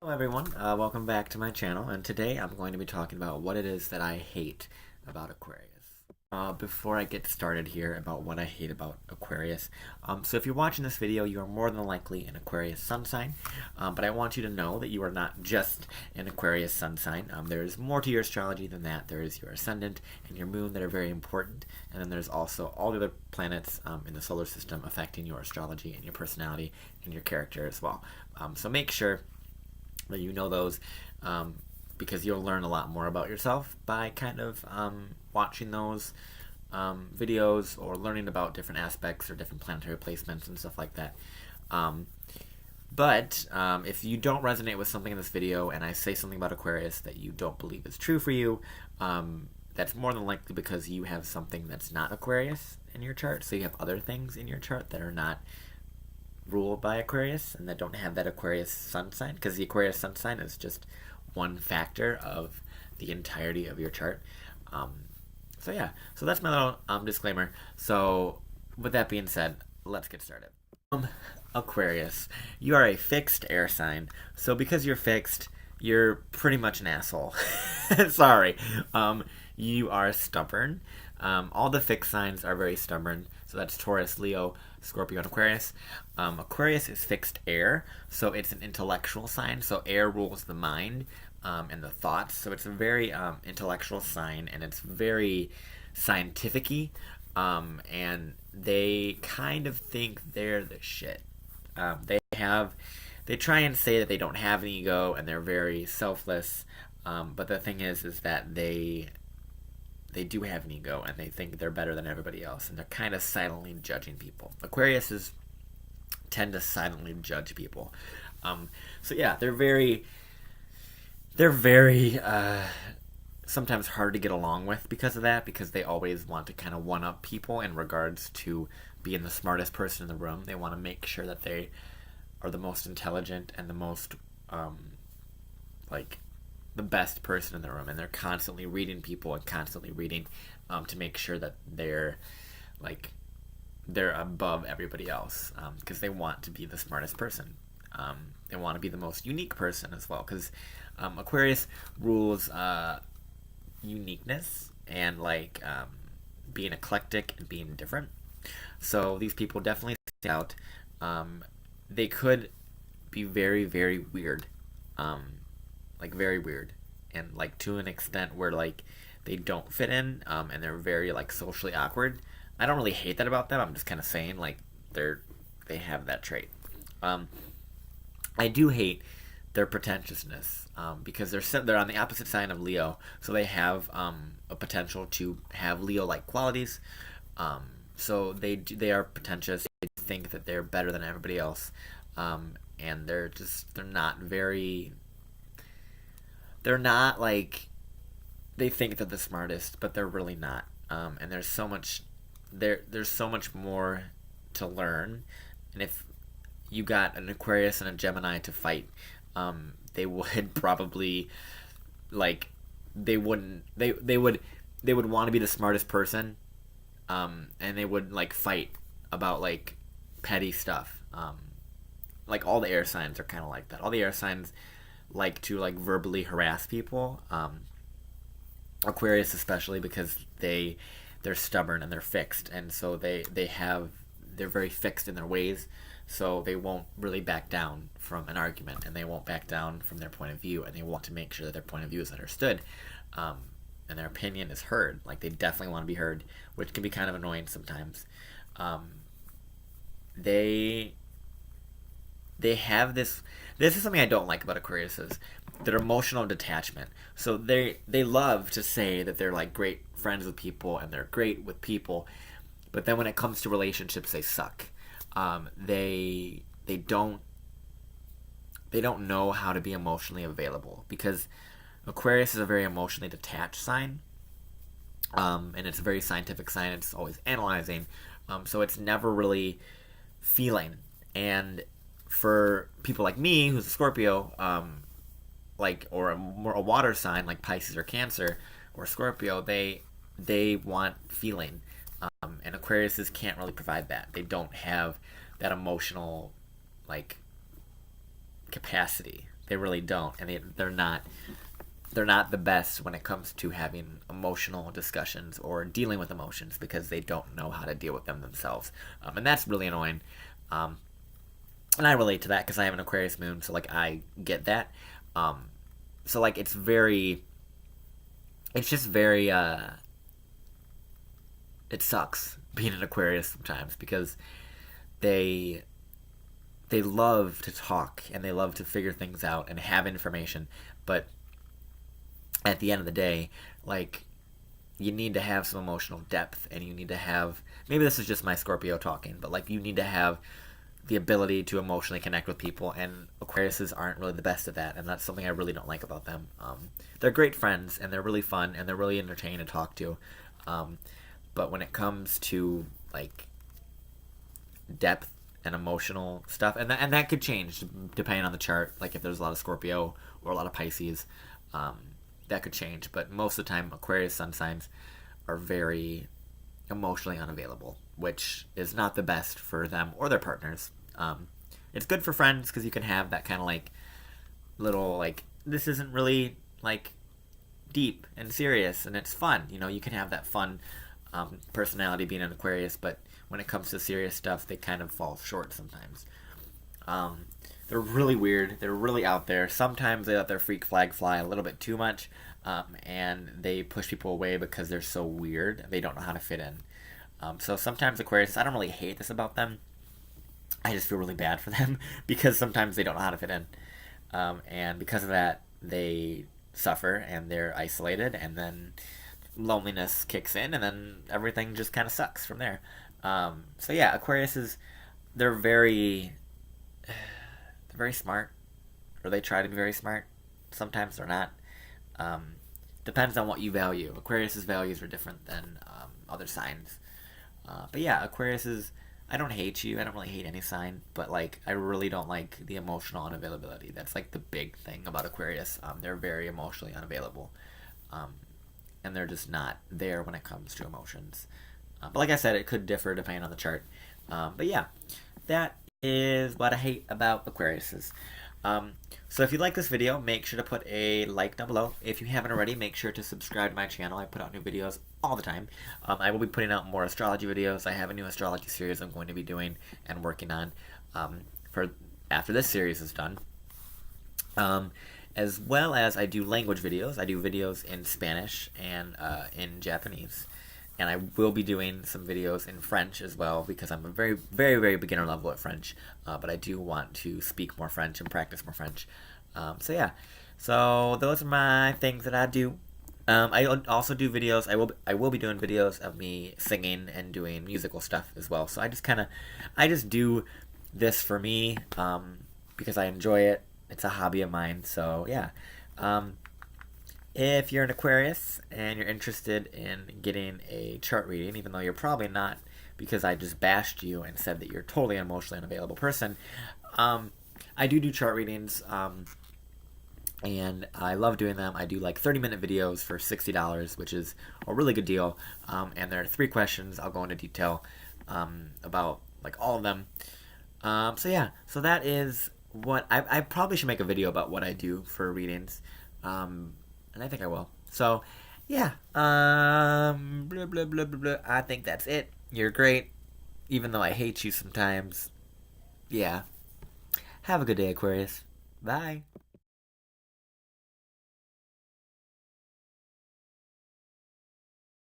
Hello everyone, welcome back to my channel, and today I'm going to be talking about what it is that I hate about Aquarius. Before I get started here about what I hate about Aquarius, so if you're watching this video, you are more than likely an Aquarius sun sign, but I want you to know that you are not just an Aquarius sun sign. There is more to your astrology than that. There is your ascendant and your moon that are very important, and then there's also all the other planets in the solar system affecting your astrology and your personality and your character as well. So make sure that you know those, because you'll learn a lot more about yourself by kind of watching those videos or learning about different aspects or different planetary placements and stuff like that. But if you don't resonate with something in this video and I say something about Aquarius that you don't believe is true for you, that's more than likely because you have something that's not Aquarius in your chart. So you have other things in your chart that are not ruled by Aquarius and that don't have that Aquarius sun sign, because the Aquarius sun sign is just one factor of the entirety of your chart. So yeah, so that's my little disclaimer. So with that being said, let's get started. Aquarius, you are a fixed air sign. So because you're fixed, you're pretty much an asshole. Sorry. You are stubborn. All the fixed signs are very stubborn. So that's Taurus, Leo, Scorpio, and Aquarius. Aquarius is fixed air, so it's an intellectual sign. So air rules the mind and the thoughts. So it's a very intellectual sign, and it's very scientific-y. And they kind of think they're the shit. They try and say that they don't have an ego and they're very selfless. But the thing is that they do have an ego and they think they're better than everybody else, and they're kind of silently judging people. Aquariuses tend to silently judge people. So yeah, they're very sometimes hard to get along with because of that, because they always want to kind of one-up people in regards to being the smartest person in the room. They want to make sure that they are the most intelligent and the most the best person in the room, and they're constantly reading people and constantly reading to make sure that they're above everybody else, because they want to be the smartest person. They want to be the most unique person as well, because Aquarius rules uniqueness and being eclectic and being different. So these people definitely stand out. They could be very, very weird. Very weird, and to an extent where they don't fit in, and they're very socially awkward. I don't really hate that about them. I'm just kind of saying they have that trait. I do hate their pretentiousness, because they're on the opposite side of Leo, so they have a potential to have Leo-like qualities. So they are pretentious. They think that they're better than everybody else, and they're not very. They're not they think they're the smartest, but they're really not. And there's so much more to learn. And if you got an Aquarius and a Gemini to fight, they would probably they would want to be the smartest person, and they would fight about petty stuff. All the air signs are kind of like that. All the air signs like to verbally harass people. Aquarius especially, because they're stubborn and they're fixed, and so they're very fixed in their ways, so they won't really back down from an argument, and they won't back down from their point of view, and they want to make sure that their point of view is understood, and their opinion is heard. They definitely want to be heard, which can be kind of annoying sometimes. They have this is something I don't like about Aquariuses, their emotional detachment. So they love to say that they're great friends with people and they're great with people, but then when it comes to relationships, they suck. They don't know how to be emotionally available, because Aquarius is a very emotionally detached sign, and it's a very scientific sign. It's always analyzing, so it's never really feeling. And for people like me, who's a Scorpio, or a water sign like Pisces or Cancer or Scorpio, they want feeling, and Aquariuses can't really provide that. They don't have that emotional capacity. They really don't, and they're not the best when it comes to having emotional discussions or dealing with emotions because they don't know how to deal with them themselves, and that's really annoying. And I relate to that because I have an Aquarius moon, so like I get that. So like it's just very it sucks being an Aquarius sometimes because they they love to talk and they love to figure things out and have information, but at the end of the day, like, you need to have some emotional depth, and you need to have, maybe this is just my Scorpio talking, but like, you need to have the ability to emotionally connect with people, and Aquariuses aren't really the best at that, and that's something I really don't like about them. They're great friends, and they're really fun, and they're really entertaining to talk to, but when it comes to like depth and emotional stuff, and that could change depending on the chart. Like if there's a lot of Scorpio or a lot of Pisces, that could change. But most of the time, Aquarius sun signs are very emotionally unavailable, which is not the best for them or their partners. It's good for friends because you can have that kind of like little like, this isn't really like deep and serious and it's fun. You know, you can have that fun personality being an Aquarius, but when it comes to serious stuff, they kind of fall short sometimes. They're really weird. They're really out there. Sometimes they let their freak flag fly a little bit too much, and they push people away because they're so weird. They don't know how to fit in. So sometimes Aquarius, I don't really hate this about them. I just feel really bad for them because sometimes they don't know how to fit in. And because of that, they suffer and they're isolated, and then loneliness kicks in, and then everything just kind of sucks from there. So yeah, Aquarius is, they're very smart, or they try to be very smart. Sometimes they're not. Depends on what you value. Aquarius's values are different than other signs. But yeah, Aquarius is, I don't hate you. I don't really hate any sign, but like I really don't like the emotional unavailability. That's like the big thing about Aquarius. They're very emotionally unavailable, and they're just not there when it comes to emotions. But like I said, it could differ depending on the chart. But yeah, that is what I hate about Aquariuses. So if you like this video, make sure to put a like down below. If you haven't already, make sure to subscribe to my channel. I put out new videos all the time. I will be putting out more astrology videos. I have a new astrology series I'm going to be doing and working on for after this series is done. As well as I do language videos. I do videos in Spanish and in Japanese. And I will be doing some videos in French as well because I'm a very, very, very beginner level at French. But I do want to speak more French and practice more French. So yeah, so those are my things that I do. I also do videos. I will be doing videos of me singing and doing musical stuff as well. So I just do this for me because I enjoy it. It's a hobby of mine. So yeah. If you're an Aquarius and you're interested in getting a chart reading, even though you're probably not, because I just bashed you and said that you're totally an emotionally unavailable person, I do chart readings, and I love doing them. I do like 30-minute videos for $60, which is a really good deal, and there are 3 questions. I'll go into detail about like all of them. So yeah, so that is what I probably should make a video about what I do for readings. And I think I will. So, yeah. Blah, blah, blah, blah, blah. I think that's it. You're great. Even though I hate you sometimes. Yeah. Have a good day, Aquarius. Bye.